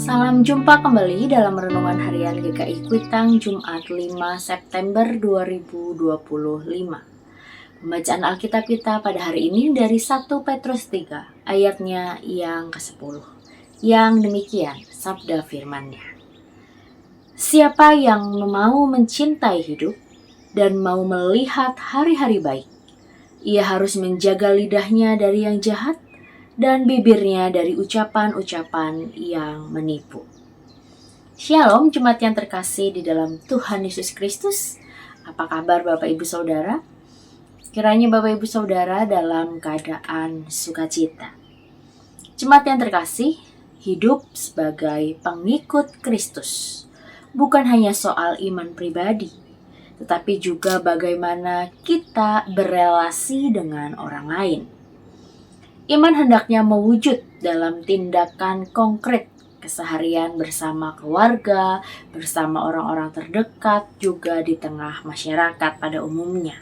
Salam jumpa kembali dalam Renungan Harian GKI Kuitang Jumat 5 September 2025. Pembacaan Alkitab kita pada hari ini dari 1 Petrus 3 ayatnya yang ke-10. Yang demikian sabda firman-Nya. Siapa yang mau mencintai hidup dan mau melihat hari-hari baik, ia harus menjaga lidahnya dari yang jahat dan bibirnya dari ucapan-ucapan yang menipu. Shalom jemaat yang terkasih di dalam Tuhan Yesus Kristus. Apa kabar Bapak Ibu Saudara? Kiranya Bapak Ibu Saudara dalam keadaan sukacita. Jemaat yang terkasih, hidup sebagai pengikut Kristus bukan hanya soal iman pribadi, tetapi juga bagaimana kita berelasi dengan orang lain. Iman hendaknya mewujud dalam tindakan konkret keseharian bersama keluarga, bersama orang-orang terdekat, juga di tengah masyarakat pada umumnya.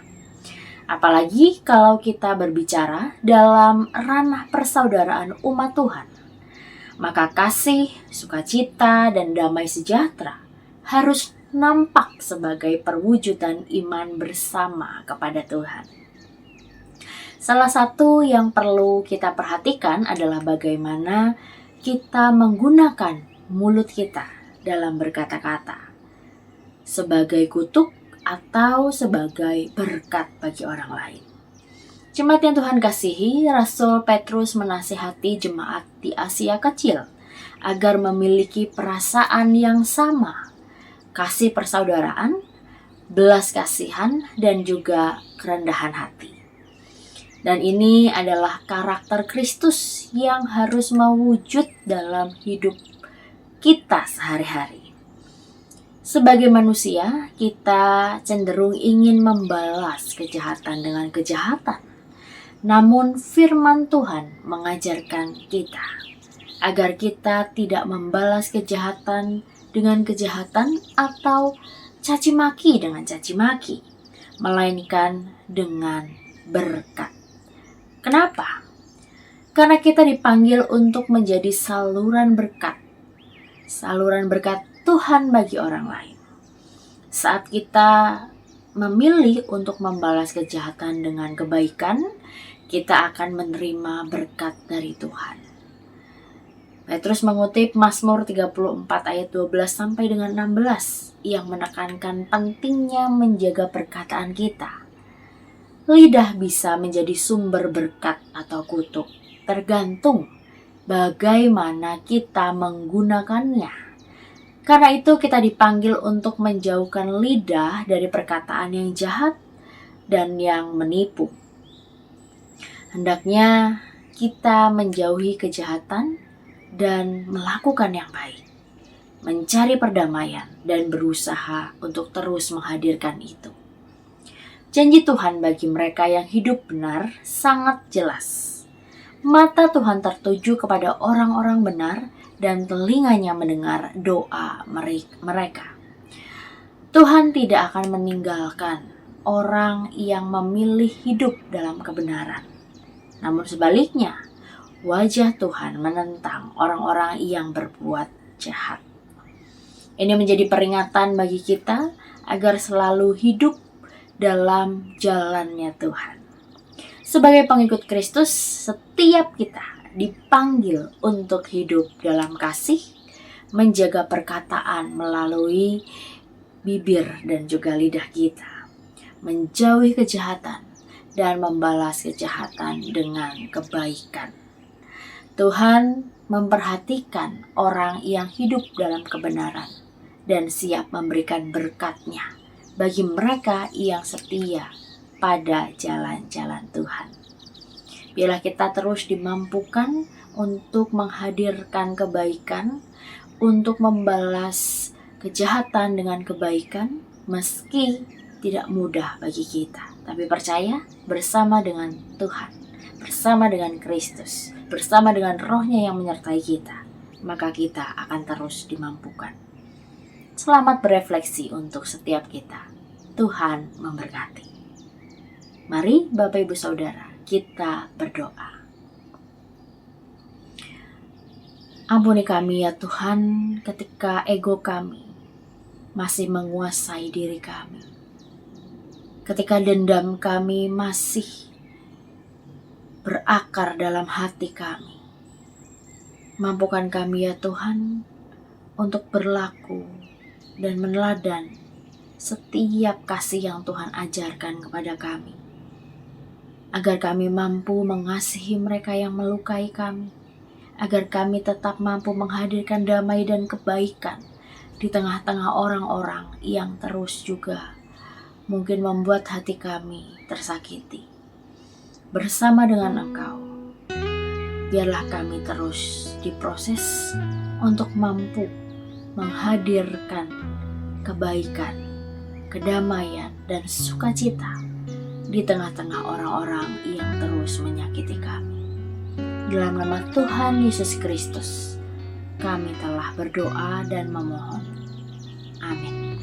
Apalagi kalau kita berbicara dalam ranah persaudaraan umat Tuhan, maka kasih, sukacita, dan damai sejahtera harus nampak sebagai perwujudan iman bersama kepada Tuhan. Salah satu yang perlu kita perhatikan adalah bagaimana kita menggunakan mulut kita dalam berkata-kata, sebagai kutuk atau sebagai berkat bagi orang lain. Jemaat yang Tuhan kasihi, Rasul Petrus menasihati jemaat di Asia Kecil agar memiliki perasaan yang sama, kasih persaudaraan, belas kasihan, dan juga kerendahan hati. Dan ini adalah karakter Kristus yang harus mewujud dalam hidup kita sehari-hari. Sebagai manusia, kita cenderung ingin membalas kejahatan dengan kejahatan. Namun firman Tuhan mengajarkan kita agar kita tidak membalas kejahatan dengan kejahatan atau caci maki dengan caci maki, melainkan dengan berkat. Kenapa? Karena kita dipanggil untuk menjadi saluran berkat Tuhan bagi orang lain. Saat kita memilih untuk membalas kejahatan dengan kebaikan, kita akan menerima berkat dari Tuhan. Petrus mengutip Mazmur 34 ayat 12 sampai dengan 16 yang menekankan pentingnya menjaga perkataan kita. Lidah bisa menjadi sumber berkat atau kutuk, tergantung bagaimana kita menggunakannya. Karena itu kita dipanggil untuk menjauhkan lidah dari perkataan yang jahat dan yang menipu. Hendaknya kita menjauhi kejahatan dan melakukan yang baik, mencari perdamaian dan berusaha untuk terus menghadirkan itu. Janji Tuhan bagi mereka yang hidup benar sangat jelas. Mata Tuhan tertuju kepada orang-orang benar dan telinganya mendengar doa mereka. Tuhan tidak akan meninggalkan orang yang memilih hidup dalam kebenaran. Namun sebaliknya, wajah Tuhan menentang orang-orang yang berbuat jahat. Ini menjadi peringatan bagi kita agar selalu hidup dalam jalannya Tuhan. Sebagai pengikut Kristus, setiap kita dipanggil untuk hidup dalam kasih, menjaga perkataan melalui bibir dan juga lidah kita, menjauhi kejahatan dan membalas kejahatan dengan kebaikan. Tuhan memperhatikan orang yang hidup dalam kebenaran dan siap memberikan berkat-Nya bagi mereka yang setia pada jalan-jalan Tuhan. Biarlah kita terus dimampukan untuk menghadirkan kebaikan, untuk membalas kejahatan dengan kebaikan, meski tidak mudah bagi kita. Tapi percaya bersama dengan Tuhan, bersama dengan Kristus, bersama dengan Roh-Nya yang menyertai kita, maka kita akan terus dimampukan. Selamat berefleksi untuk setiap kita. Tuhan memberkati. Mari Bapak Ibu Saudara, kita berdoa. Ampuni kami ya Tuhan ketika ego kami masih menguasai diri kami. Ketika dendam kami masih berakar dalam hati kami. Mampukan kami ya Tuhan untuk berlaku dan meneladani setiap kasih yang Tuhan ajarkan kepada kami. Agar kami mampu mengasihi mereka yang melukai kami. Agar kami tetap mampu menghadirkan damai dan kebaikan di tengah-tengah orang-orang yang terus juga mungkin membuat hati kami tersakiti. Bersama dengan Engkau, biarlah kami terus diproses untuk mampu menghadirkan kebaikan, kedamaian, dan sukacita di tengah-tengah orang-orang yang terus menyakiti kami. Dalam nama Tuhan Yesus Kristus, kami telah berdoa dan memohon. Amin.